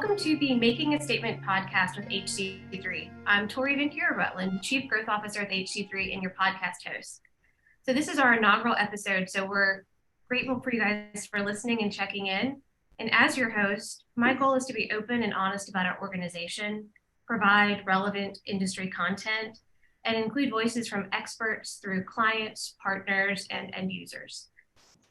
Welcome to the Making a Statement podcast with HC3. I'm Tori Ventura-Rutland, Chief Growth Officer at HC3 and your podcast host. So this is our inaugural episode, so we're grateful for you guys for listening and checking in. And as your host, my goal is to be open and honest about our organization, provide relevant industry content, and include voices from experts through clients, partners, and end users.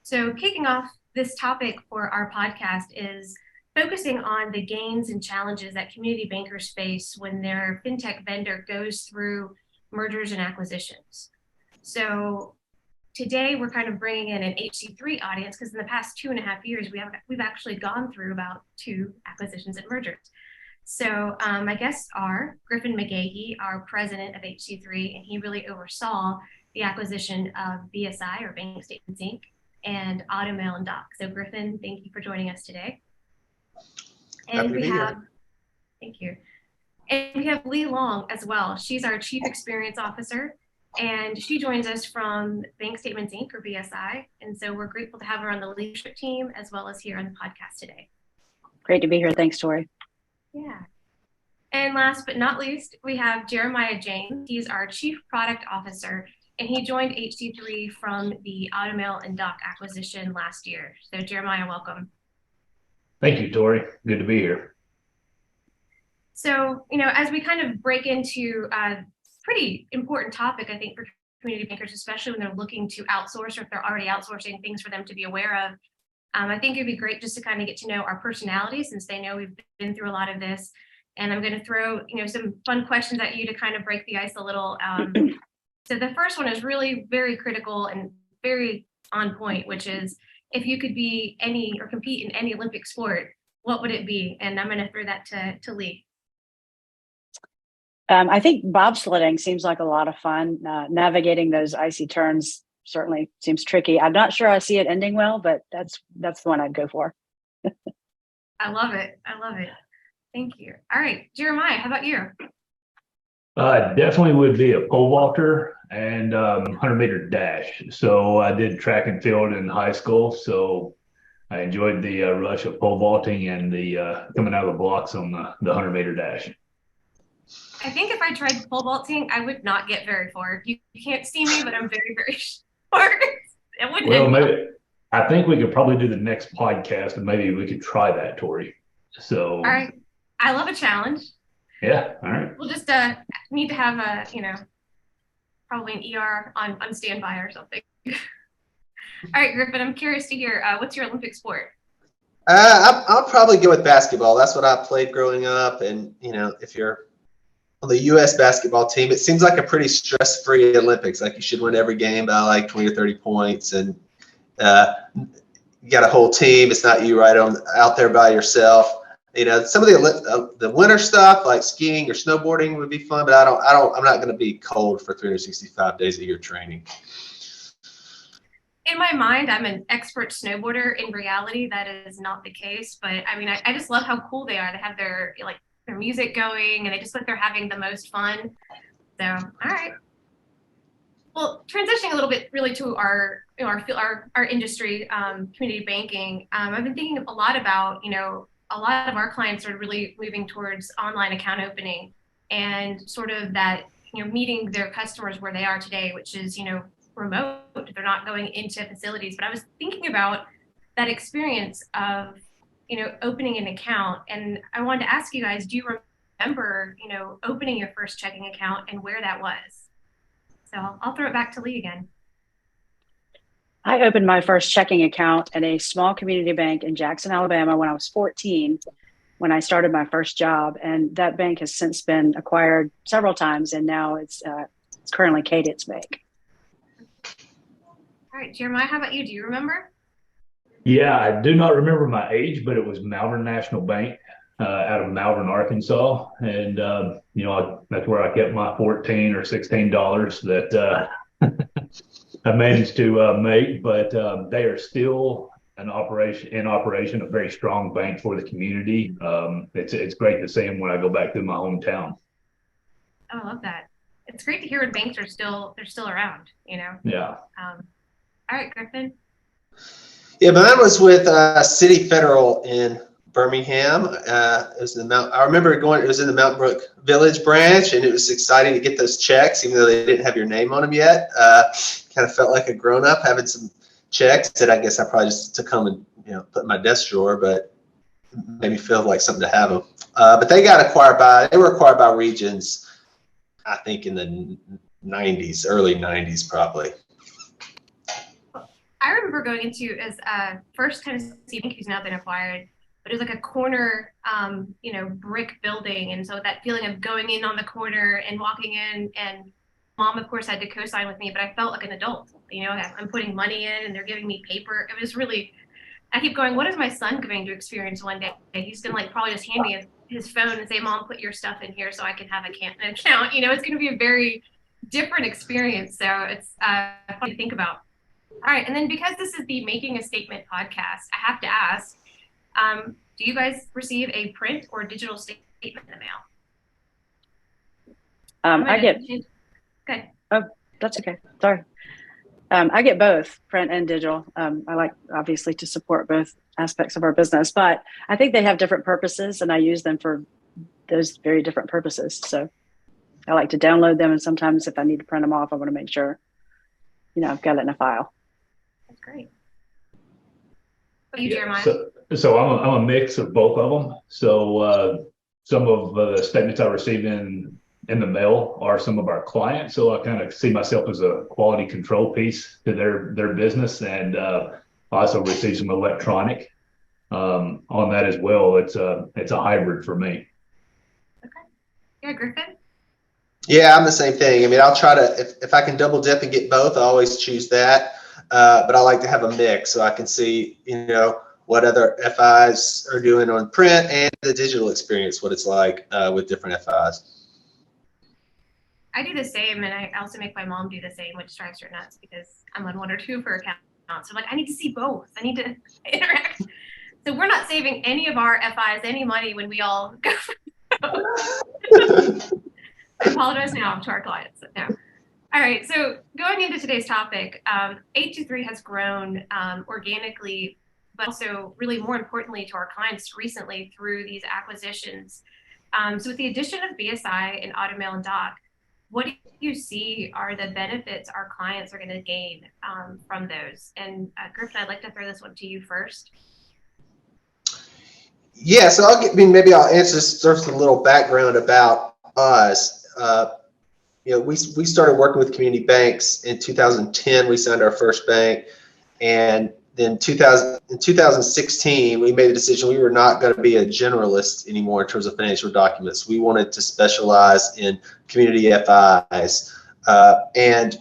So kicking off this topic for our podcast is focusing on the gains and challenges that community bankers face when their fintech vendor goes through mergers and acquisitions. So today we're kind of bringing in an HC3 audience because in the past 2.5 years, we've actually gone through about 2 acquisitions and mergers. So my guests are Griffin McGahee, our president of HC3, and he really oversaw the acquisition of BSI, or Bank Statements Inc., and Automail and Doc. So Griffin, thank you for joining us today. And thank you. And we have Lee Long as well. She's our Chief Experience Officer, and she joins us from Bank Statements Inc., or BSI. And so we're grateful to have her on the leadership team as well as here on the podcast today. Great to be here. Thanks, Tori. Yeah. And last but not least, we have Jeremiah James. He's our Chief Product Officer, and he joined HC3 from the Automail and Doc acquisition last year. So Jeremiah, welcome. Thank you, Tori. Good to be here. So, as we kind of break into a pretty important topic, I think, for community bankers, especially when they're looking to outsource or if they're already outsourcing, things for them to be aware of. I think it'd be great just to kind of get to know our personalities since they know we've been through a lot of this. And I'm going to throw, some fun questions at you to kind of break the ice a little. So the first one is really very critical and very on point, which is, if you could be any or compete in any Olympic sport, what would it be? And I'm going to throw that to Lee. I think bobsledding seems like a lot of fun. Navigating those icy turns certainly seems tricky. I'm not sure I see it ending well, but that's the one I'd go for. I love it. Thank you. All right, Jeremiah, how about you? Definitely would be a pole vaulter and 100-meter dash. So I did track and field in high school, so I enjoyed the rush of pole vaulting and the coming out of the blocks on the 100-meter dash. I think if I tried pole vaulting, I would not get very far. You can't see me, but I'm very, very short. Maybe I think we could probably do the next podcast, and maybe we could try that, Tori. So all right, I love a challenge. Yeah, all right. We'll just need to have probably an ER on standby or something. All right, Griffin, I'm curious to hear, what's your Olympic sport? I'll probably go with basketball. That's what I played growing up. And, if you're on the U.S. basketball team, it seems like a pretty stress-free Olympics. Like you should win every game by like 20 or 30 points. And you got a whole team. It's not you out there by yourself. Some of the winter stuff like skiing or snowboarding would be fun, but I'm not going to be cold for 365 days a year training. In my mind, I'm an expert snowboarder. In reality, that is not the case. But I mean, I just love how cool they are. They have their music going, and they just look like they're having the most fun. So, all right. Well, transitioning a little bit really to our industry, community banking. I've been thinking a lot about, a lot of our clients are really moving towards online account opening and sort of that, meeting their customers where they are today, which is, remote. They're not going into facilities. But I was thinking about that experience of, opening an account. And I wanted to ask you guys, do you remember, opening your first checking account and where that was? So I'll throw it back to Lee again. I opened my first checking account at a small community bank in Jackson, Alabama when I was 14, when I started my first job. And that bank has since been acquired several times, and now it's currently Cadence Bank. All right, Jeremiah, how about you? Do you remember? Yeah, I do not remember my age, but it was Malvern National Bank out of Malvern, Arkansas. And, that's where I kept my $14 or $16 that I managed to make, but they are still in operation, a very strong bank for the community. It's great to see them when I go back to my hometown. Oh, I love that. It's great to hear when banks are still around, Yeah. All right, Griffin. Yeah, mine was with City Federal in Birmingham. It was in the I remember going. It was in the Mountain Brook Village branch, and it was exciting to get those checks, even though they didn't have your name on them yet. Kind of felt like a grown up having some checks that I guess I probably just took home and put in my desk drawer, but made me feel like something to have them. But they were acquired by Regions, I think in the 90s, early 90s probably. I remember going into as first Tennessee Bank, who's now been acquired, but it was like a corner, brick building. And so that feeling of going in on the corner and walking in, and mom, of course, had to co-sign with me, but I felt like an adult. I'm putting money in and they're giving me paper. It was really, I keep going, what is my son going to experience one day? He's going to probably just hand me his phone and say, Mom, put your stuff in here so I can have an account. It's going to be a very different experience. So it's fun to think about. All right. And then because this is the Making a Statement podcast, I have to ask, do you guys receive a print or digital statement in the mail? I get. Okay. Oh, that's okay. Sorry. I get both print and digital. I like obviously to support both aspects of our business, but I think they have different purposes and I use them for those very different purposes. So I like to download them. And sometimes if I need to print them off, I want to make sure, I've got it in a file. That's great. What are you, Jeremiah? So I'm a mix of both of them. So some of the statements I receive in the mail are some of our clients. So I kind of see myself as a quality control piece to their business. And I also receive some electronic on that as well. It's a hybrid for me. Okay. Yeah, Griffin? Yeah, I'm the same thing. I mean, I'll try to, if I can double dip and get both, I always choose that. But I like to have a mix so I can see, what other FIs are doing on print and the digital experience, what it's like with different FIs. I do the same, and I also make my mom do the same, which drives her nuts because I'm on one or two of her accounts. So I'm like, I need to see both. I need to interact. So we're not saving any of our FIs any money when we all go. I apologize now to our clients. No. All right. So going into today's topic, HC3 has grown organically, but also really more importantly to our clients recently through these acquisitions. So with the addition of BSI and Automail and Doc, what do you see are the benefits our clients are going to gain from those? And Griffin, I'd like to throw this one to you first. Yeah, so maybe I'll answer this first, a little background about us. We started working with community banks in 2010. We signed our first bank, and then in 2016, we made a decision we were not going to be a generalist anymore in terms of financial documents. We wanted to specialize in community FIs. And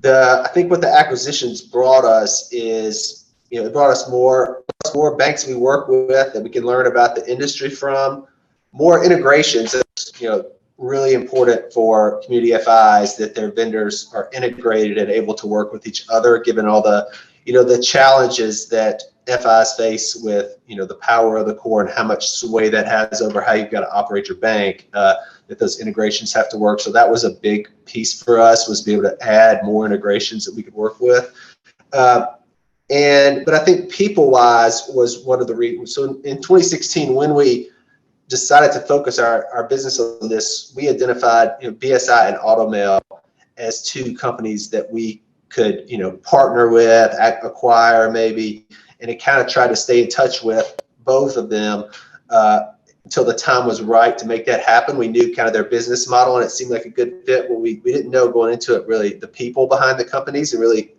I think what the acquisitions brought us is, it brought us more banks we work with that we can learn about the industry from, more integrations. Really important for community FIs that their vendors are integrated and able to work with each other, given all the the challenges that FIs face with, the power of the core and how much sway that has over how you've got to operate your bank, that those integrations have to work. So that was a big piece for us, was to be able to add more integrations that we could work with. But I think people-wise was one of the reasons. So in 2016, when we decided to focus our business on this, we identified BSI and Automail as two companies that we could partner with, acquire maybe, and it kind of tried to stay in touch with both of them until the time was right to make that happen. We knew kind of their business model and it seemed like a good fit, but we didn't know going into it really the people behind the companies and really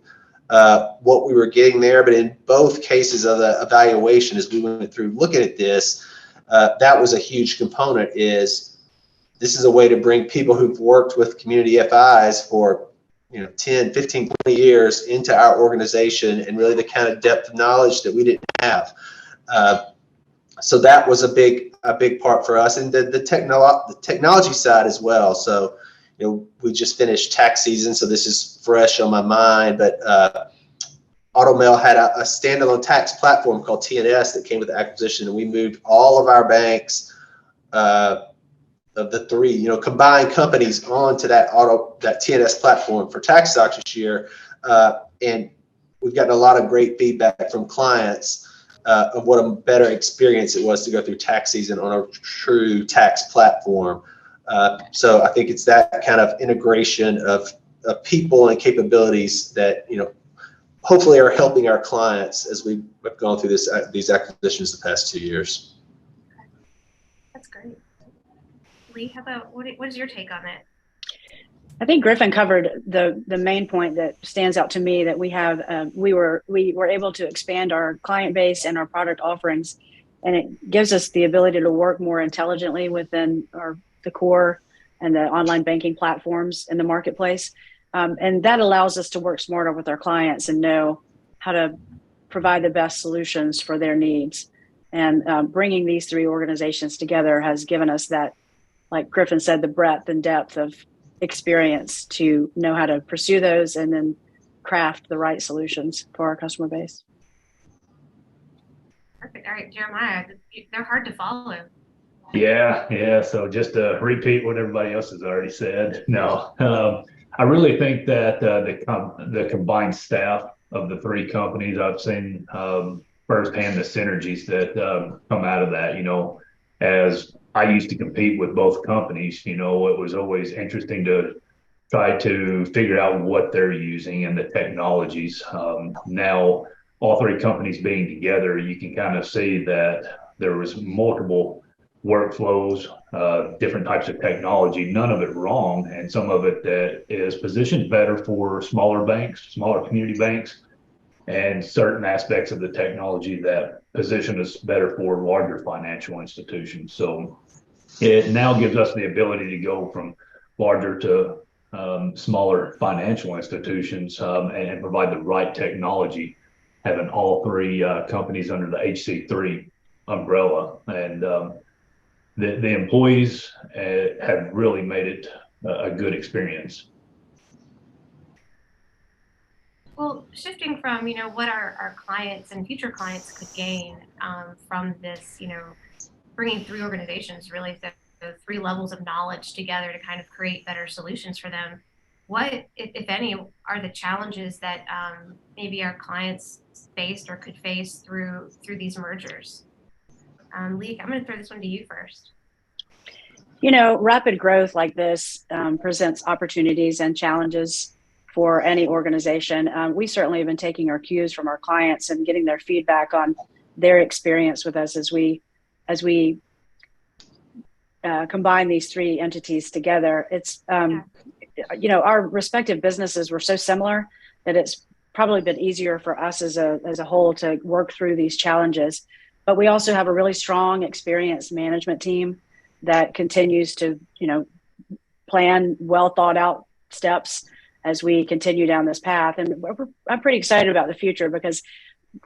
what we were getting there. But in both cases of the evaluation, as we went through looking at this, that was a huge component. This is a way to bring people who've worked with community FIs for 10, 15, 20 years into our organization, and really the kind of depth of knowledge that we didn't have. So that was a big part for us, and the technology side as well. So we just finished tax season, so this is fresh on my mind, but Automail had a standalone tax platform called TNS that came with the acquisition, and we moved all of our banks of the three, combined companies onto that TNS platform for tax stocks this year. And we've gotten a lot of great feedback from clients of what a better experience it was to go through tax season on a true tax platform. So I think it's that kind of integration of people and capabilities that, hopefully are helping our clients as we've gone through these acquisitions the past 2 years. That's great. Lee, how about what is your take on it? I think Griffin covered the main point that stands out to me, that we were able to expand our client base and our product offerings, and it gives us the ability to work more intelligently within the core and the online banking platforms in the marketplace. And that allows us to work smarter with our clients and know how to provide the best solutions for their needs. And bringing these three organizations together has given us that, like Griffin said, the breadth and depth of experience to know how to pursue those and then craft the right solutions for our customer base. Perfect. All right, Jeremiah, they're hard to follow. Yeah. So just to repeat what everybody else has already said, no. I really think that the combined staff of the three companies, I've seen firsthand the synergies that come out of that. As I used to compete with both companies, it was always interesting to try to figure out what they're using and the technologies. Now, all three companies being together, you can kind of see that there was multiple workflows, different types of technology, none of it wrong, and some of it that is positioned better for smaller banks, smaller community banks, and certain aspects of the technology that position us better for larger financial institutions. So it now gives us the ability to go from larger to smaller financial institutions and provide the right technology, having all three companies under the HC3 umbrella. And the employees have really made it a good experience. Well, shifting from, what our clients and future clients could gain from this, bringing three organizations, really the three levels of knowledge together to kind of create better solutions for them. What, if any, are the challenges that maybe our clients faced or could face through these mergers? Lee, I'm going to throw this one to you first. Rapid growth like this presents opportunities and challenges for any organization. We certainly have been taking our cues from our clients and getting their feedback on their experience with us as we combine these three entities together. It's, our respective businesses were so similar that it's probably been easier for us as a whole to work through these challenges. But we also have a really strong, experienced management team that continues to, plan well thought out steps as we continue down this path. And I'm pretty excited about the future, because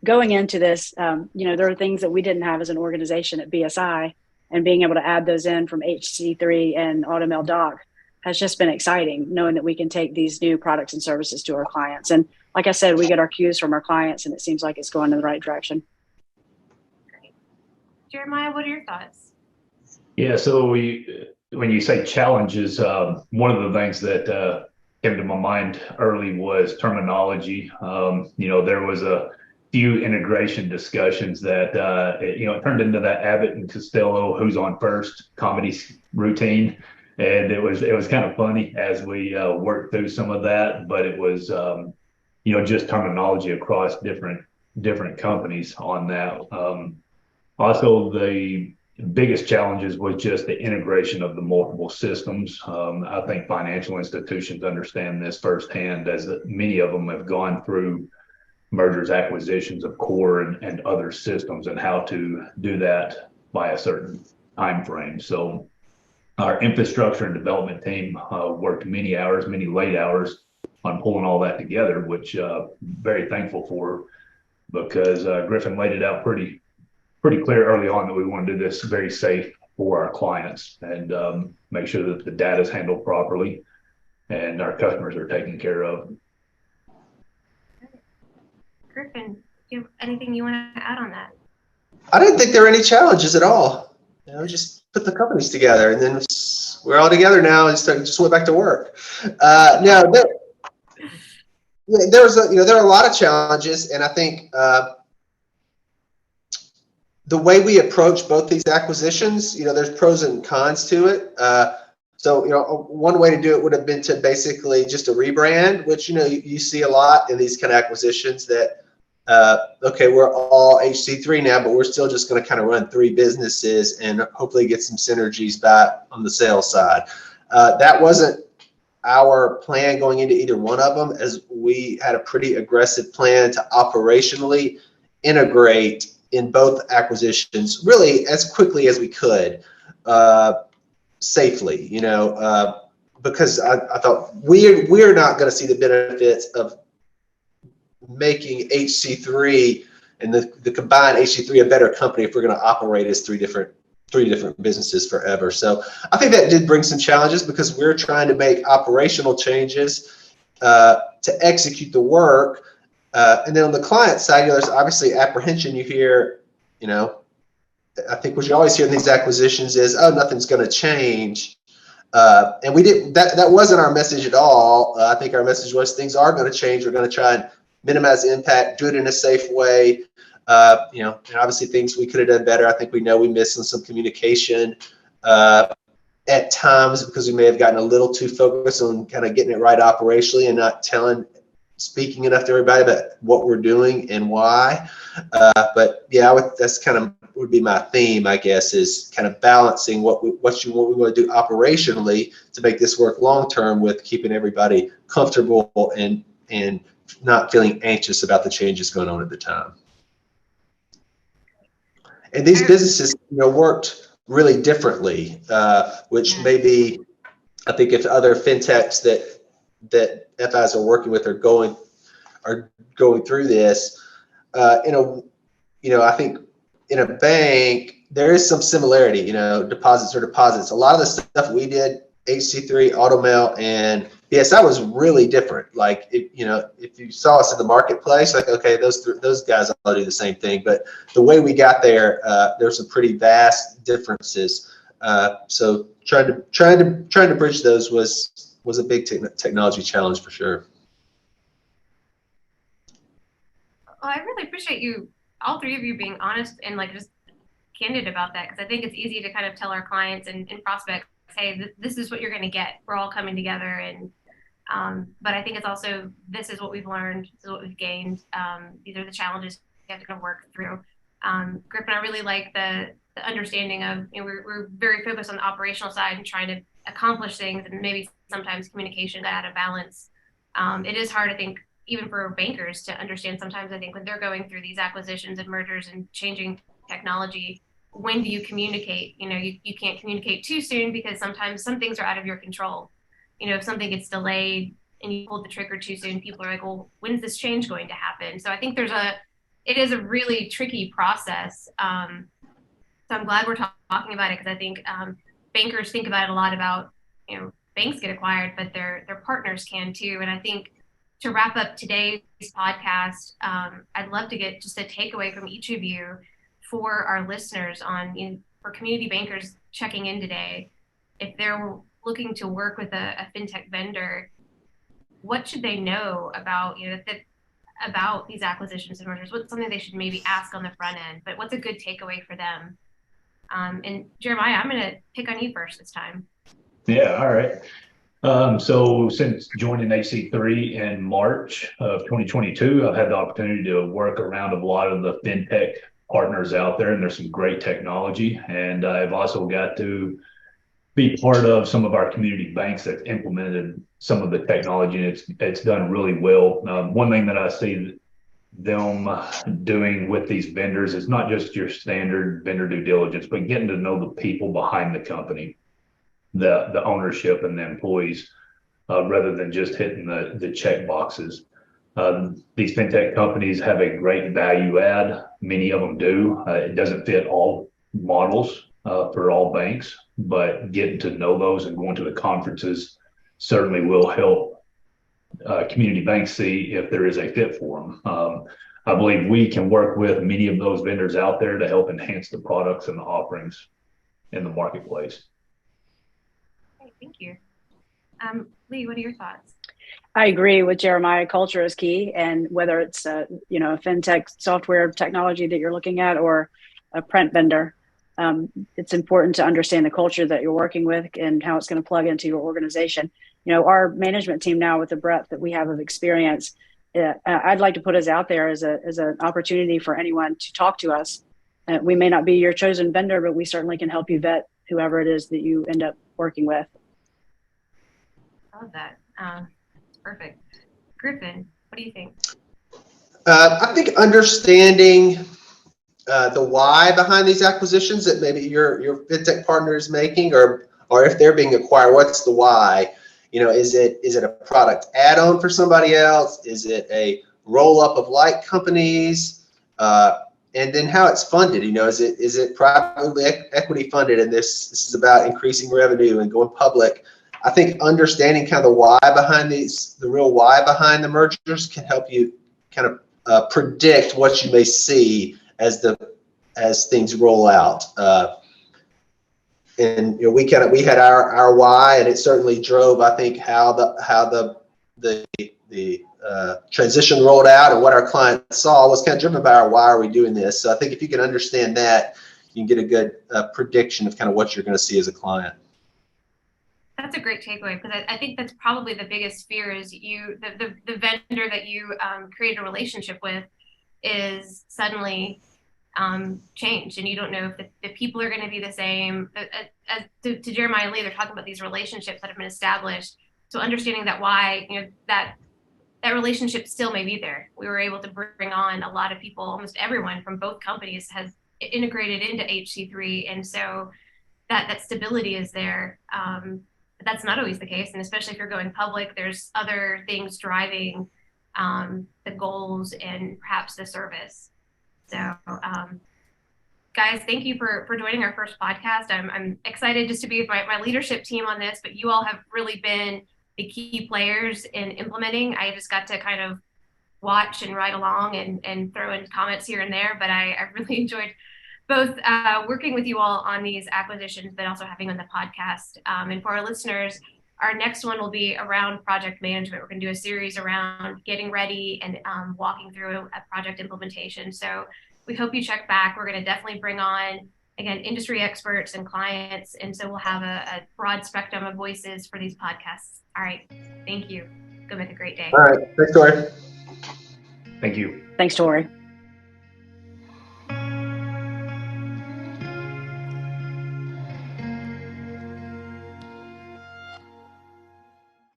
going into this, there are things that we didn't have as an organization at BSI, and being able to add those in from HC3 and AutoMail Doc has just been exciting, knowing that we can take these new products and services to our clients. And like I said, we get our cues from our clients, and it seems like it's going in the right direction. Great. Jeremiah, what are your thoughts? Yeah, so when you say challenges, one of the things that came to my mind early was terminology. There was a few integration discussions that it turned into that Abbott and Costello who's on first comedy routine, and it was kind of funny as we worked through some of that. But it was just terminology across different companies on that. Also, the biggest challenges was just the integration of the multiple systems. I think financial institutions understand this firsthand, as many of them have gone through mergers, acquisitions of core and other systems, and how to do that by a certain time frame. So our infrastructure and development team worked many late hours on pulling all that together, which very thankful for, because Griffin laid it out pretty clear early on that we want to do this very safe for our clients and make sure that the data is handled properly and our customers are taken care of. Griffin, do you have anything you want to add on that? I didn't think there were any challenges at all. Just put the companies together, and then we're all together now. And just went back to work. There are a lot of challenges, and I think the way we approach both these acquisitions, there's pros and cons to it. So, one way to do it would have been to basically just a rebrand, which, you see a lot in these kind of acquisitions that, okay, we're all HC3 now, but we're still just going to kind of run three businesses and hopefully get some synergies back on the sales side. That wasn't our plan going into either one of them, as we had a pretty aggressive plan to operationally integrate in both acquisitions really as quickly as we could, safely, because I thought we're not going to see the benefits of making HC3 and the combined HC3 a better company if we're going to operate as three different businesses forever. So I think that did bring some challenges because we're trying to make operational changes to execute the work. And then on the client side, there's obviously apprehension. You hear, I think what you always hear in these acquisitions is, oh, nothing's going to change. And we didn't. That wasn't our message at all. I think our message was things are going to change. We're going to try and minimize the impact, do it in a safe way. And obviously things we could have done better. I think we know we missed on some communication at times because we may have gotten a little too focused on kind of getting it right operationally and not speaking enough to everybody about what we're doing and why. But yeah, that's kind of would be my theme, I guess, is kind of balancing what we want to do operationally to make this work long term with keeping everybody comfortable and not feeling anxious about the changes going on at the time. And these businesses, worked really differently, which maybe I think if other fintechs that FIs are working with are going through this, I think in a bank there is some similarity. Deposits are deposits. A lot of the stuff we did, HC3, AutoMail, and BSI was really different. Like if you saw us in the marketplace, like okay, those guys all do the same thing, but the way we got there, there's some pretty vast differences. So trying to bridge those was a big technology challenge for sure. Well, I really appreciate all three of you being honest and just candid about that, because I think it's easy to kind of tell our clients and prospects, hey, this is what you're going to get. We're all coming together, and but I think it's also, this is what we've learned, this is what we've gained. These are the challenges we have to kind of work through. Griff and I really like the understanding of, we're very focused on the operational side and trying to accomplish things, and maybe sometimes communication out of balance. It is hard, I think, even for bankers to understand sometimes. I think when they're going through these acquisitions and mergers and changing technology, when do you communicate? You can't communicate too soon because sometimes some things are out of your control. If something gets delayed and you pull the trigger too soon, people are like, well, when's this change going to happen? So I think it is a really tricky process. So I'm glad we're talking about it, because I think bankers think about it a lot about, banks get acquired, but their partners can too. And I think to wrap up today's podcast, I'd love to get just a takeaway from each of you for our listeners on, for community bankers checking in today. If they're looking to work with a fintech vendor, what should they know about, about these acquisitions and mergers? What's something they should maybe ask on the front end, but what's a good takeaway for them? And Jeremiah, I'm going to pick on you first this time. Yeah, all right. So since joining HC3 in March of 2022, I've had the opportunity to work around a lot of the fintech partners out there, and there's some great technology. And I've also got to be part of some of our community banks that implemented some of the technology, and it's done really well. One thing that I see them doing with these vendors is not just your standard vendor due diligence, but getting to know the people behind the company, the ownership and the employees, rather than just hitting the check boxes. These fintech companies have a great value add. Many of them do. It doesn't fit all models for all banks, but getting to know those and going to the conferences certainly will help community banks see if there is a fit for them. I believe we can work with many of those vendors out there to help enhance the products and the offerings in the marketplace. Okay, thank you. Lee, what are your thoughts? I agree with Jeremiah. Culture is key, and whether it's a fintech software technology that you're looking at, or a print vendor, it's important to understand the culture that you're working with and how it's going to plug into your organization. Our management team now, with the breadth that we have of experience, I'd like to put us out there as an opportunity for anyone to talk to us. We may not be your chosen vendor, but we certainly can help you vet whoever it is that you end up working with. I love that. It's perfect. Griffin, what do you think? I think understanding the why behind these acquisitions that maybe your fintech partner is making, or if they're being acquired, what's the why? Is it a product add-on for somebody else? Is it a roll-up of like companies? And then how it's funded. Is it privately equity funded? And this is about increasing revenue and going public. I think understanding kind of the why behind the real why behind the mergers can help you kind of predict what you may see as things roll out. And we had our why, and it certainly drove, I think, how the transition rolled out, and what our clients saw was kind of driven by our why are we doing this. So I think if you can understand that, you can get a good prediction of kind of what you're going to see as a client. That's a great takeaway, because I think that's probably the biggest fear is the vendor that you create a relationship with is suddenly changed, and you don't know if the people are going to be the same. To Jeremiah and Lee, they're talking about these relationships that have been established. So understanding that why, that relationship still may be there. We were able to bring on a lot of people, almost everyone from both companies has integrated into HC3, and so that stability is there. But that's not always the case, and especially if you're going public, there's other things driving the goals and perhaps the service. So, guys, thank you for joining our first podcast. I'm excited just to be with my leadership team on this, but you all have really been the key players in implementing. I just got to kind of watch and ride along and throw in comments here and there, but I really enjoyed both working with you all on these acquisitions, but also having on the podcast. And for our listeners, our next one will be around project management. We're going to do a series around getting ready and walking through a project implementation. So we hope you check back. We're going to definitely bring on, again, industry experts and clients. And so we'll have a broad spectrum of voices for these podcasts. All right. Thank you. Go make a great day. All right. Thanks, Tori. Thank you. Thanks, Tori.